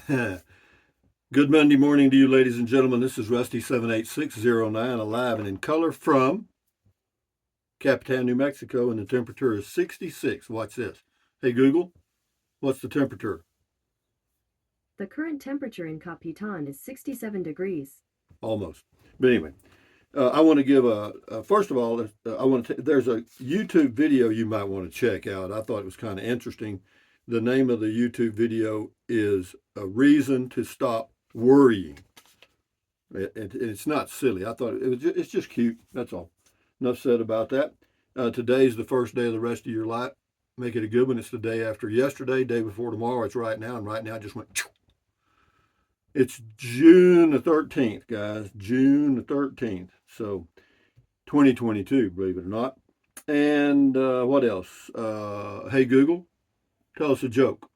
Good Monday morning to you, ladies and gentlemen. This is Rusty 78609, alive and in color from Capitan, New Mexico, and the temperature is 66. Watch this. Hey, Google, what's the temperature? The current temperature in Capitan is 67 degrees. Almost. But anyway, I want to give first of all, there's a YouTube video you might want to check out. I thought it was kind of interesting. The name of the YouTube video is A Reason to Stop Worrying. It's not silly. I thought it's just cute. That's all. Enough said about that. Today's the first day of the rest of your life. Make it a good one. It's the day after yesterday, day before tomorrow. It's right now, and right now I just went. It's June the 13th, guys. June the 13th. So 2022, believe it or not. And what else? Hey Google, tell us a joke.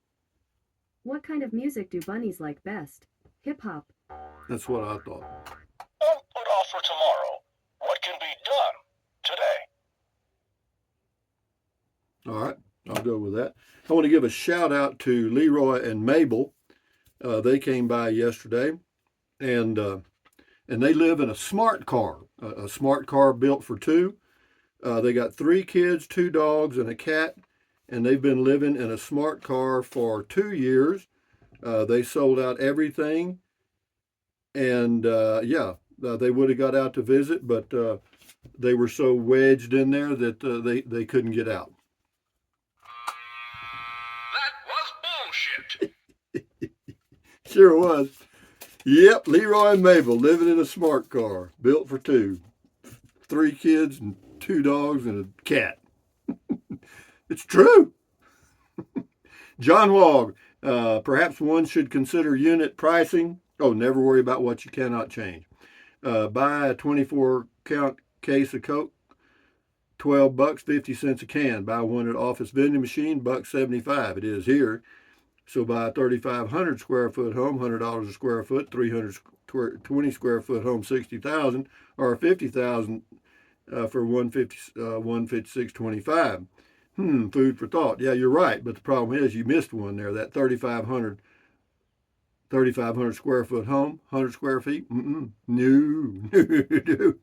What kind of music do bunnies like best? Hip hop. That's what I thought. Don't put off for tomorrow what can be done today. All right, I'll go with that. I want to give a shout out to Leroy and Mabel. They came by yesterday, and they live in a smart car, a smart car built for two. They got three kids, two dogs, and a cat, and they've been living in a smart car for 2 years. They sold out everything, and they would have got out to visit, but they were so wedged in there that they couldn't get out. That was bullshit. Sure was. Yep, Leroy and Mabel living in a smart car built for two. Three kids and two dogs and a cat. It's true. John Wog, perhaps one should consider unit pricing. Oh, never worry about what you cannot change. Buy a 24 count case of Coke, $12, 50 cents a can. Buy one at office vending machine, $1.75. It is here. So buy a 3,500 square foot home, $100 a square foot, 320 square foot home, 60,000, or 50,000 for 156.25. Food for thought. Yeah, you're right, but the problem is you missed one there. That 3,500 square foot home, 100 square feet. No, no, no.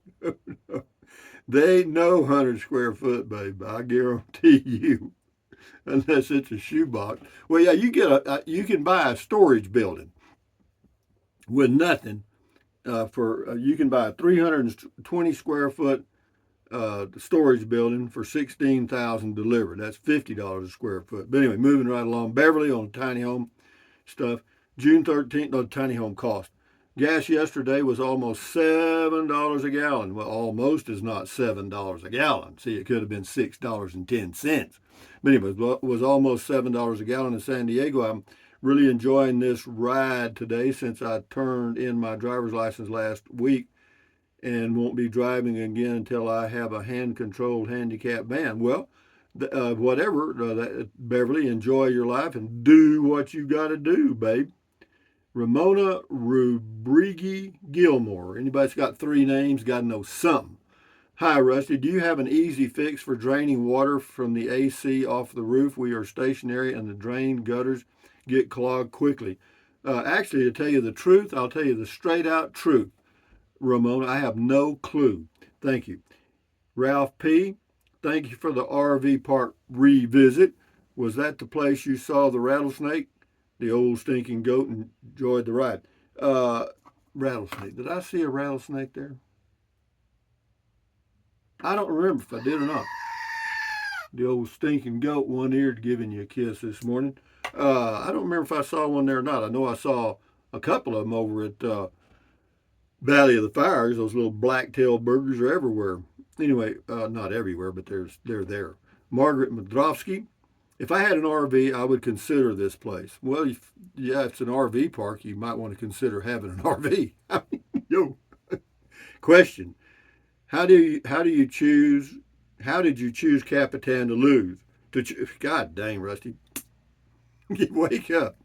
They ain't no 100 square foot, babe. I guarantee you. Unless it's a shoebox. Well, yeah, you can buy a storage building with nothing you can buy a 320 square foot storage building for 16,000 delivered. That's $50 a square foot. But anyway, moving right along. Beverly on tiny home stuff. June 13th, no, tiny home cost. Gas yesterday was almost $7 a gallon. Well, almost is not $7 a gallon. See, it could have been $6.10. But anyway, it was almost $7 a gallon in San Diego. I'm really enjoying this ride today since I turned in my driver's license last week and won't be driving again until I have a hand-controlled handicap van. Well, whatever, Beverly, enjoy your life and do what you got to do, babe. Ramona Rubrigi Gilmore. Anybody's got three names got to know something. Hi, Rusty. Do you have an easy fix for draining water from the AC off the roof? We are stationary and the drain gutters get clogged quickly. Actually, to tell you the truth, I'll tell you the straight out truth, Ramona. I have no clue. Thank you. Ralph P., thank you for the RV park revisit. Was that the place you saw the rattlesnake? The old stinking goat enjoyed the ride. Rattlesnake. Did I see a rattlesnake there? I don't remember if I did or not. The old stinking goat, one-eared, giving you a kiss this morning. I don't remember if I saw one there or not. I know I saw a couple of them over at Valley of the Fires. Those little black-tailed burgers are everywhere. Anyway, not everywhere, but they're there. Margaret Madrovsky. If I had an RV, I would consider this place. Well, yeah, it's an RV park. You might want to consider having an RV. Yo. Question: How did you choose Capitan to lose? God dang, Rusty. Wake up.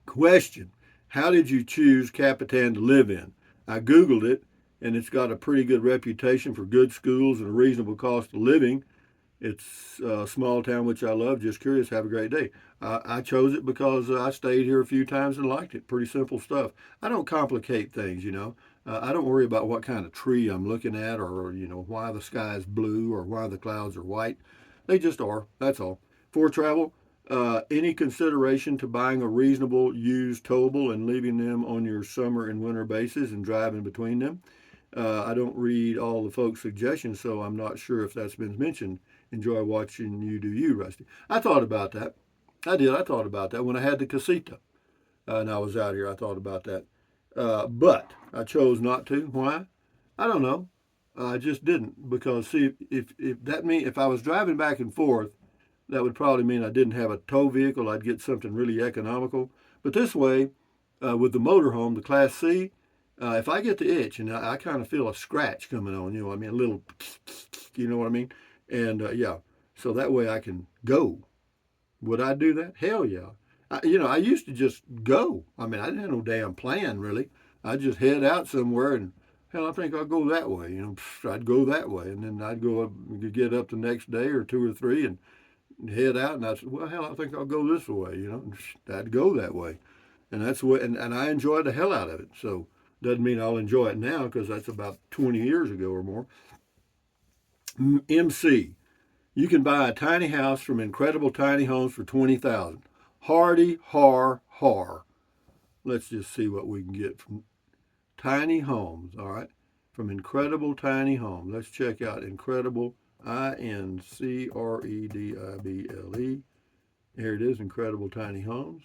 Question: How did you choose Capitan to live in? I Googled it, and it's got a pretty good reputation for good schools and a reasonable cost of living. It's a small town which I love. Just curious. Have a great day. I chose it because I stayed here a few times and liked it. Pretty simple stuff. I don't complicate things, you know. I don't worry about what kind of tree I'm looking at, or why the sky is blue or why the clouds are white. They just are. That's all. For travel, any consideration to buying a reasonable used towable and leaving them on your summer and winter bases and driving between them? I don't read all the folks' suggestions, so I'm not sure if that's been mentioned. Enjoy watching you do you, Rusty. I thought about that. I did. I thought about that when I had the casita and I was out here. I thought about that. But I chose not to. Why? I don't know. I just didn't because see, if I was driving back and forth, that would probably mean I didn't have a tow vehicle. I'd get something really economical. But this way, with the motorhome, the Class C, if I get the itch and I kind of feel a scratch coming on, I mean, a little, you know what I mean? And yeah, so that way I can go. Would I do that? Hell yeah. I used to just go. I mean, I didn't have no damn plan really. I'd just head out somewhere and hell, I think I'll go that way. I'd go that way, and then I'd go up, get up the next day or two or three, and head out. And I said, well, hell, I think I'll go this way. I'd go that way, and that's what. And I enjoyed the hell out of it. So doesn't mean I'll enjoy it now because that's about 20 years ago or more. MC. You can buy a tiny house from Incredible Tiny Homes for 20,000. Hardy har har. Let's just see what we can get from Tiny Homes. All right, from Incredible Tiny Homes. Let's check out Incredible INCREDIBLE. Here it is, Incredible Tiny Homes.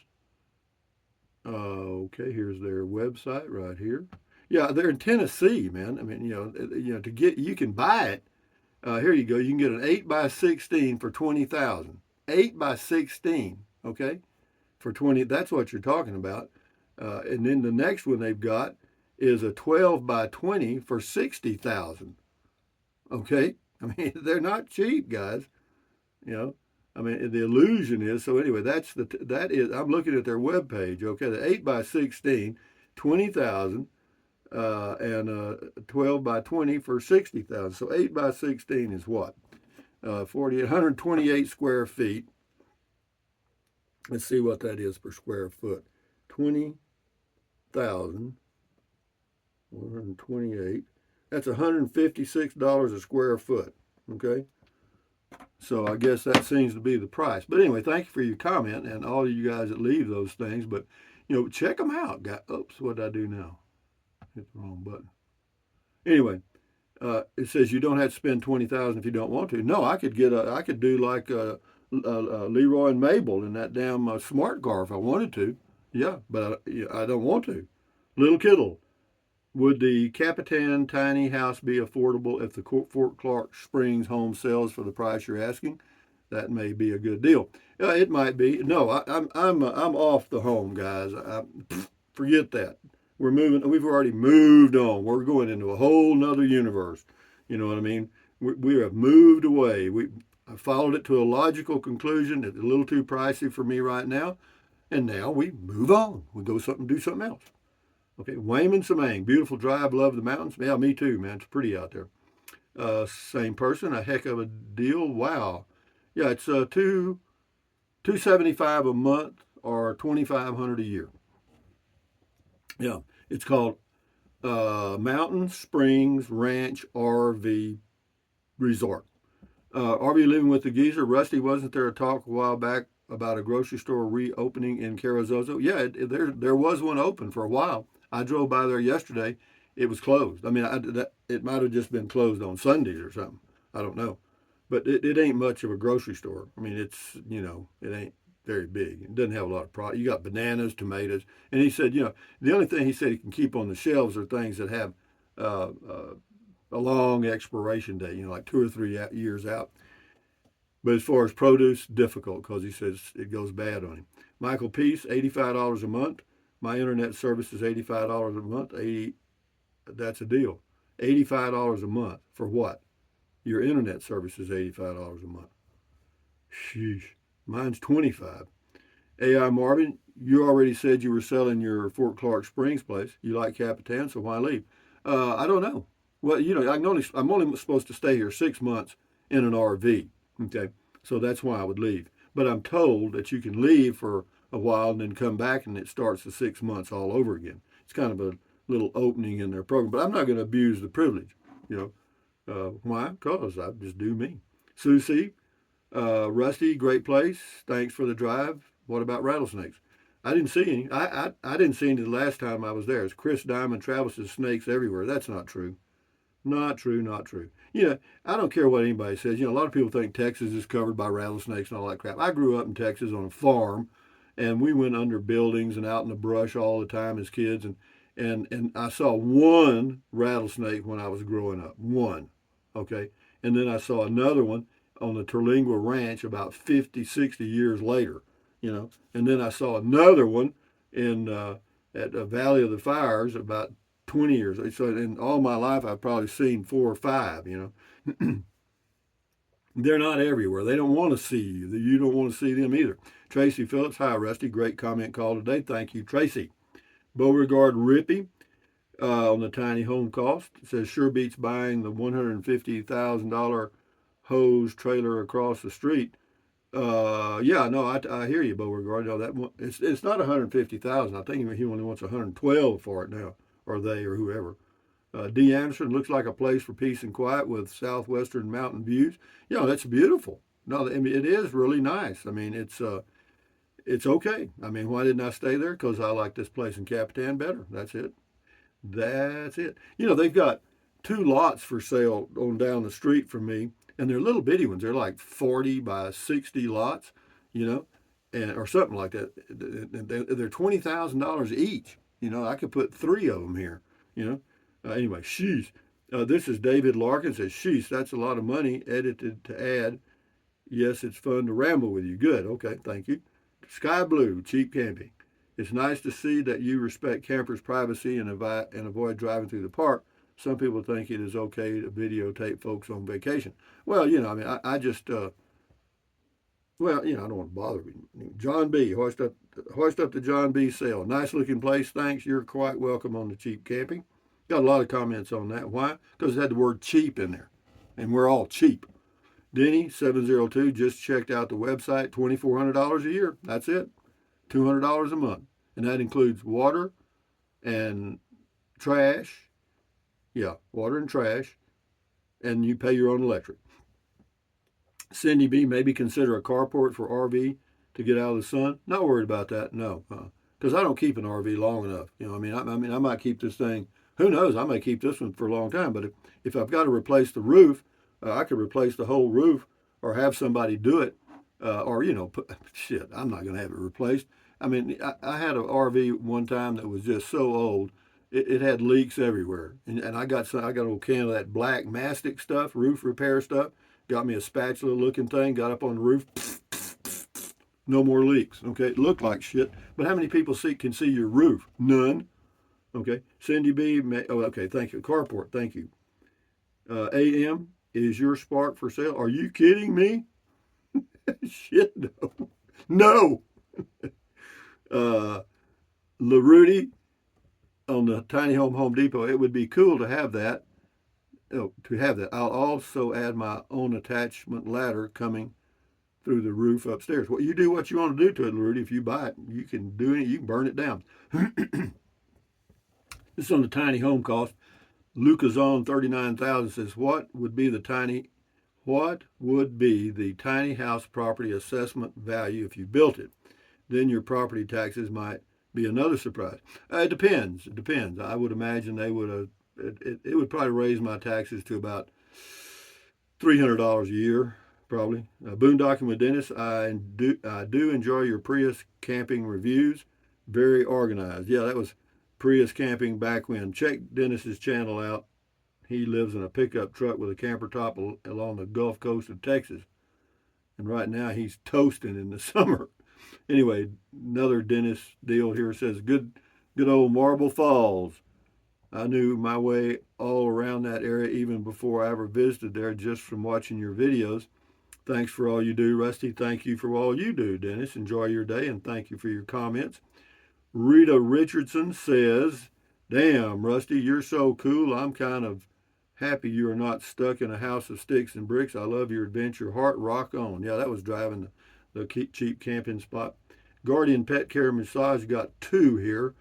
Okay, here's their website right here. Yeah, they're in Tennessee, man. I mean, to get you can buy it. Here you go. You can get an 8x16 for 20,000. 8x16, okay, for 20. That's what you're talking about. And then the next one they've got is a 12x20 for 60,000. Okay, I mean they're not cheap, guys. You know, I mean the illusion is so. Anyway, that is. I'm looking at their web page. Okay, the 8x16, 20,000. And 12x20 for 60,000. So 8x16 is what? 128 square feet. Let's see what that is per square foot. 20,128. That's $156 a square foot. Okay. So I guess that seems to be the price. But anyway, thank you for your comment and all of you guys that leave those things. But check them out. Oops, what did I do now? Hit the wrong button. Anyway, it says you don't have to spend 20,000 if you don't want to. No, I could do like Leroy and Mabel in that damn smart car if I wanted to. Yeah, but I don't want to. Little Kittle, would the Capitan tiny house be affordable if the Fort Clark Springs home sells for the price you're asking? That may be a good deal. It might be. No, I'm off the home, guys. Forget that. We're moving. We've already moved on. We're going into a whole nother universe. You know what I mean? We have moved away. I followed it to a logical conclusion. It's a little too pricey for me right now, and now we move on. We go do something else. Okay, Wayman Samang, beautiful drive, love the mountains. Yeah, me too, man. It's pretty out there. Same person, a heck of a deal. Wow. Yeah, it's $275 a month or $2,500 a year. Yeah, it's called Mountain Springs Ranch RV Resort. RV Living with the Geezer. Rusty, wasn't there a talk a while back about a grocery store reopening in Carrizozo? Yeah, there was one open for a while. I drove by there yesterday. It was closed. I mean, it might have just been closed on Sundays or something. I don't know. But it ain't much of a grocery store. I mean, it's, it ain't very big. It doesn't have a lot of product. You got bananas, tomatoes. And he said, the only thing he said he can keep on the shelves are things that have a long expiration date, like 2 or 3 years out. But as far as produce, difficult because he says it goes bad on him. Michael Peace, $85 a month. My internet service is $85 a month. That's a deal. $85 a month for what? Your internet service is $85 a month. Sheesh. Mine's $25. AI Marvin, you already said you were selling your Fort Clark Springs place. You like Capitan, so why leave? I don't know. Well, I'm only supposed to stay here 6 months in an RV. Okay, so that's why I would leave. But I'm told that you can leave for a while and then come back and it starts the 6 months all over again. It's kind of a little opening in their program. But I'm not going to abuse the privilege. You know, why? Because I just do me. Susie, Rusty, great place. Thanks for the drive. What about rattlesnakes? I didn't see any. I didn't see any the last time I was there. It's Chris Diamond travels to snakes everywhere. That's not true. Not true, not true. I don't care what anybody says. A lot of people think Texas is covered by rattlesnakes and all that crap. I grew up in Texas on a farm, and we went under buildings and out in the brush all the time as kids. And I saw one rattlesnake when I was growing up. One. Okay. And then I saw another one on the Terlingua Ranch about 50, 60 years later. And then I saw another one in at Valley of the Fires about 20 years. So in all my life, I've probably seen 4 or 5. They're not everywhere. They don't want to see you. You don't want to see them either. Tracy Phillips, hi, Rusty. Great comment call today. Thank you, Tracy. Beauregard Rippy on the tiny home cost. It says, sure beats buying the $150,000 hose trailer across the street. Yeah, no, I hear you, Beauregard. No, it's not 150,000. I think he only wants 112 for it now, or they, or whoever. D. Anderson looks like a place for peace and quiet with southwestern mountain views. That's beautiful. No, I mean it is really nice. I mean it's okay. I mean, why didn't I stay there? Because I like this place in Capitan better. That's it. That's it. They've got 2 lots for sale on down the street from me, and they're little bitty ones. They're like 40 by 60 lots, you know, and or something like that. They're $20,000 each. I could put 3 of them here. You know. Anyway, sheesh. This is David Larkin says, sheesh, that's a lot of money edited to add. Yes, it's fun to ramble with you. Good. Okay, thank you. Sky Blue, cheap camping. It's nice to see that you respect campers' privacy and avoid driving through the park. Some people think it is okay to videotape folks on vacation. Well, I mean, I just, I don't want to bother you. John B., hoist up the John B. sale. Nice looking place. Thanks. You're quite welcome on the cheap camping. Got a lot of comments on that. Why? Because it had the word cheap in there. And we're all cheap. Denny, 702, just checked out the website. $2,400 a year. That's it. $200 a month. And that includes water and trash. Yeah, water and trash. And you pay your own electric. Cindy B, maybe consider a carport for RV to get out of the sun. Not worried about that. No. Because I don't keep an RV long enough. I might keep this thing. Who knows? I may keep this one for a long time. But if I've got to replace the roof, I could replace the whole roof or have somebody do it. Shit, I'm not going to have it replaced. I mean, I had an RV one time that was just so old. It had leaks everywhere. And I got a little can of that black mastic stuff, roof repair stuff. Got me a spatula looking thing, got up on the roof. No more leaks. Okay, it looked like shit. But how many people can see your roof? None. Okay, Cindy B. Okay, thank you. Carport, thank you. AM, is your Spark for sale? Are you kidding me? Shit, no. No. LaRudy on the Tiny Home Depot, it would be cool to have that. I'll also add my own attachment ladder coming through the roof upstairs. Well, you do what you want to do to it, LaRudy. If you buy it, you can do it. You can burn it down. This is on the tiny home cost. Lucas on 39,000 says, what would be the tiny house property assessment value if you built it? Then your property taxes might be another surprise. It depends. It depends. I would imagine they would have. It would probably raise my taxes to about $300 a year, probably. Boondocking with Dennis. I do enjoy your Prius camping reviews. Very organized. Yeah, that was Prius camping back when. Check Dennis's channel out. He lives in a pickup truck with a camper top along the Gulf Coast of Texas. And right now he's toasting in the summer. Anyway, another Dennis deal here says, good old Marble Falls. I knew my way all around that area even before I ever visited there just from watching your videos. Thanks for all you do, Rusty. Thank you for all you do, Dennis. Enjoy your day, and thank you for your comments. Rita Richardson says, damn, Rusty, you're so cool. I'm kind of Happy you are not stuck in a house of sticks and bricks. I love your adventure. Heart rock on. Yeah, that was driving the cheap camping spot. Guardian Pet Care Massage got 2 here.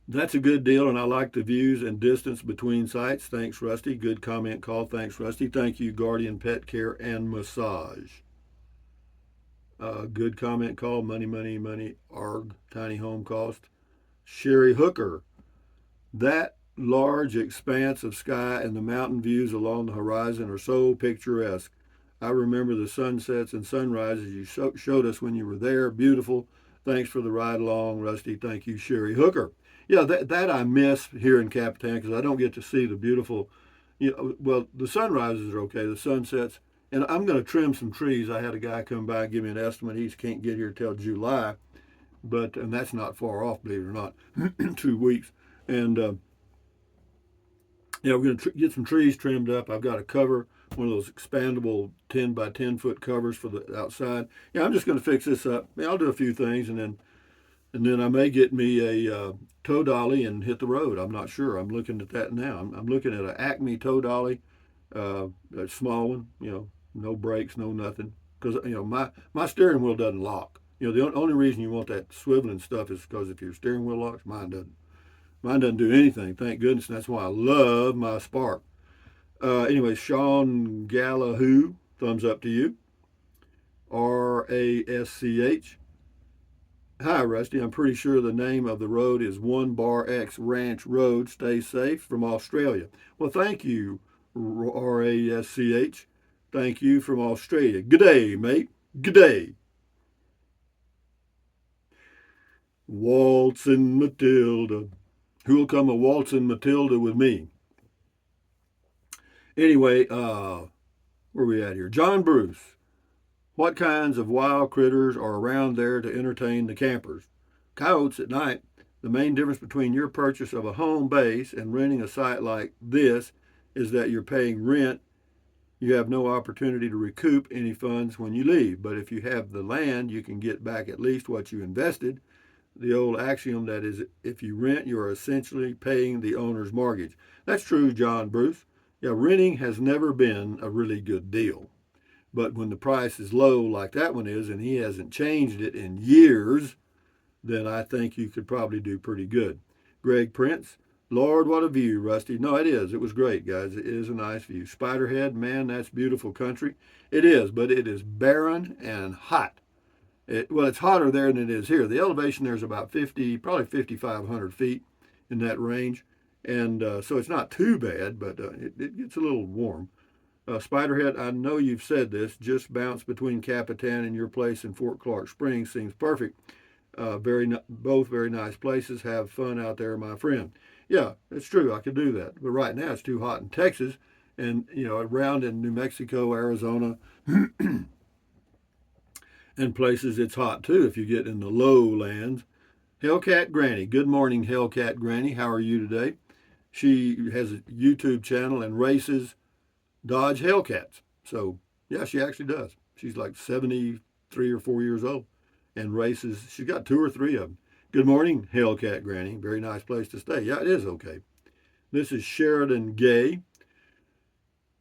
That's a good deal, and I like the views and distance between sites. Thanks, Rusty. Good comment call. Thanks, Rusty. Thank you, Guardian Pet Care and Massage. Good comment call. Money, money, money. Arg. Tiny home cost. Sherry Hooker. That large expanse of sky and the mountain views along the horizon are so picturesque. I remember the sunsets and sunrises you showed us when you were there. Beautiful. Thanks for the ride along, Rusty. Thank you, Sherry Hooker. Yeah, that I miss here in Capitan because I don't get to see the beautiful, well, the sunrises are okay, the sunsets. And I'm going to trim some trees. I had a guy come by and give me an estimate. He can't get here till July, and that's not far off, believe it or not, 2 weeks. And we're going to get some trees trimmed up. I've got to cover one of those expandable 10 by 10 foot covers for the outside. Yeah, I'm just going to fix this up. I'll do a few things and then I may get me a tow dolly and hit the road. I'm not sure. I'm looking at that now. I'm looking at an Acme tow dolly, a small one. No brakes, no nothing. Because my steering wheel doesn't lock. The only reason you want that swiveling stuff is because if your steering wheel locks, mine doesn't. Mine doesn't do anything, thank goodness. And that's why I love my Spark. Anyway, Sean Gallahoo, thumbs up to you. RASCH. Hi, Rusty. I'm pretty sure the name of the road is 1-Bar-X Ranch Road. Stay safe from Australia. Well, thank you, RASCH. Thank you from Australia. Good day, mate. Good day. Waltzing Matilda. Who'll come a waltzing Matilda with me? Anyway, where are we at here? John Bruce. What kinds of wild critters are around there to entertain the campers? Coyotes at night. The main difference between your purchase of a home base and renting a site like this is that you're paying rent. You have no opportunity to recoup any funds when you leave. But if you have the land, you can get back at least what you invested. The old axiom that is, if you rent, you are essentially paying the owner's mortgage. That's true, John Bruce. Yeah, renting has never been a really good deal. But when the price is low like that one is, and he hasn't changed it in years, then I think you could probably do pretty good. Greg Prince, Lord, what a view, Rusty. No, it is. It was great, guys. It is a nice view. Spiderhead, man, that's beautiful country. It is, but it is barren and hot. It's hotter there than it is here. The elevation there is about 50, probably 5,500 feet in that range. And so it's not too bad, but it gets a little warm. Spiderhead, I know you've said this, just bounce between Capitan and your place in Fort Clark Springs seems perfect. Both very nice places. Have fun out there, my friend. Yeah, it's true. I could do that. But right now it's too hot in Texas and, around in New Mexico, Arizona, and places it's hot too if you get in the lowlands. Hellcat Granny. Good morning, Hellcat Granny. How are you today? She has a YouTube channel and races Dodge Hellcats. So, yeah, she actually does. She's like 73 or 4 years old and races. She's got 2 or 3 of them. Good morning, Hellcat Granny. Very nice place to stay. Yeah, it is okay. This is Sheridan Gay.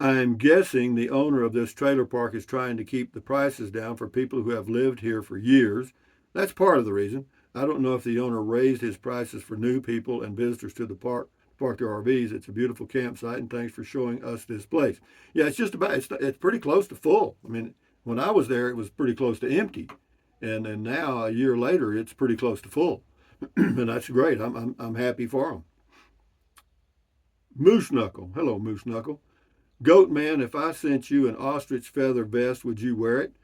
I'm guessing the owner of this trailer park is trying to keep the prices down for people who have lived here for years. That's part of the reason. I don't know if the owner raised his prices for new people and visitors to the park their RVs. It's a beautiful campsite, and thanks for showing us this place. Yeah, it's pretty close to full. I mean, when I was there, it was pretty close to empty, and now a year later, it's pretty close to full, and that's great. I'm happy for them. Moose Knuckle, hello Moose Knuckle. Goat Man, if I sent you an ostrich feather vest, would you wear it?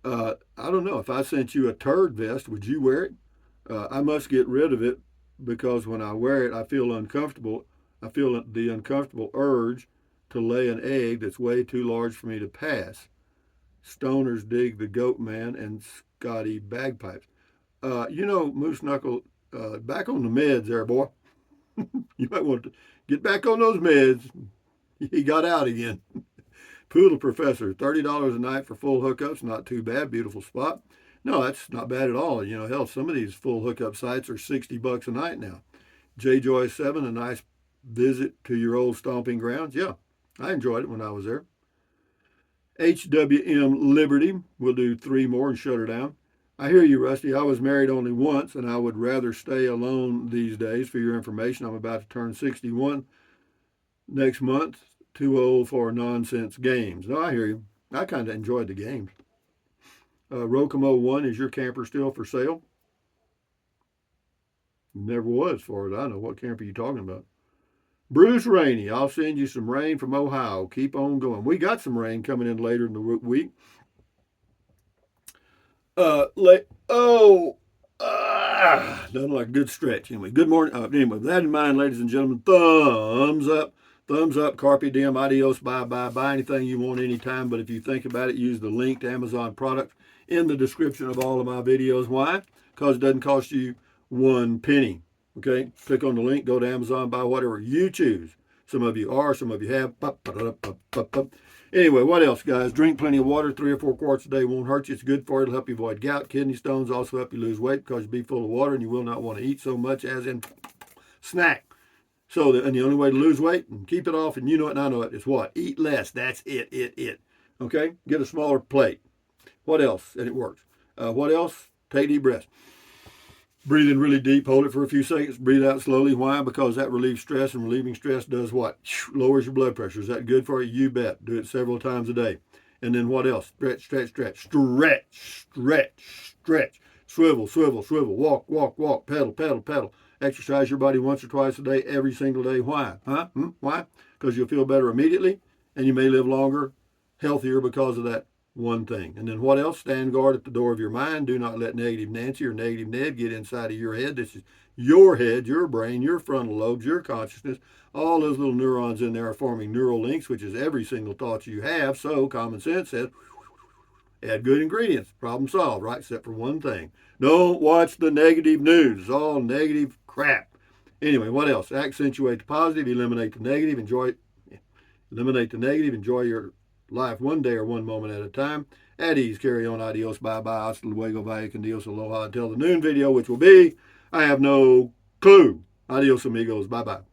I don't know. If I sent you a turd vest, would you wear it? I must get rid of it because when I wear it, I feel uncomfortable. I feel the uncomfortable urge to lay an egg that's way too large for me to pass. Stoners dig the Goat Man and Scotty Bagpipes. Moose Knuckle, back on the meds there, boy. You might want to get back on those meds. He got out again. Poodle Professor, $30 a night for full hookups. Not too bad. Beautiful spot. No, that's not bad at all. Hell, some of these full hookup sites are $60 a night now. J Joy 7, a nice visit to your old stomping grounds? Yeah, I enjoyed it when I was there. HWM Liberty. We'll do 3 more and shut her down. I hear you, Rusty. I was married only once, and I would rather stay alone these days. For your information, I'm about to turn 61 next month. Too old for nonsense games. No, I hear you. I kind of enjoyed the games. Rokomo 1, is your camper still for sale? Never was, as far as I know. What camper are you talking about? Bruce Rainey, I'll send you some rain from Ohio. Keep on going. We got some rain coming in later in the week. Oh, done like a good stretch. Anyway, good morning. Anyway, with that in mind, ladies and gentlemen, thumbs up. Thumbs up, carpe diem, adios, bye bye. Buy anything you want anytime, but if you think about it, use the link to Amazon products in the description of all of my videos. Why? Because it doesn't cost you 1 penny. Okay? Click on the link, go to Amazon, buy whatever you choose. Some of you are, some of you have. Anyway, what else, guys? Drink plenty of water. 3 or 4 quarts a day won't hurt you. It's good for you. It'll help you avoid gout, kidney stones. Also help you lose weight because you'll be full of water and you will not want to eat so much as in snack. So, and the only way to lose weight and keep it off, and you know it and I know it, is what? Eat less. That's it. Okay? Get a smaller plate. What else? And it works. What else? Take deep breaths. Breathe in really deep. Hold it for a few seconds. Breathe out slowly. Why? Because that relieves stress, and relieving stress does what? Lowers your blood pressure. Is that good for you? You bet. Do it several times a day. And then what else? Stretch. Swivel. Walk. Pedal. Exercise your body once or twice a day, every single day. Why? Why? Because you'll feel better immediately, and you may live longer, healthier because of that one thing. And then what else? Stand guard at the door of your mind. Do not let negative Nancy or negative Ned get inside of your head. This is your head, your brain, your frontal lobes, your consciousness. All those little neurons in there are forming neural links, which is every single thought you have. So common sense says, add good ingredients. Problem solved, right? Except for one thing. Don't watch the negative news. It's all negative crap. Anyway, what else? Accentuate the positive, eliminate the negative, enjoy your life one day or one moment at a time. At ease, carry on, adios, bye-bye, hasta luego, vaya con Dios, aloha, until the noon video, which will be, I have no clue. Adios, amigos, bye-bye.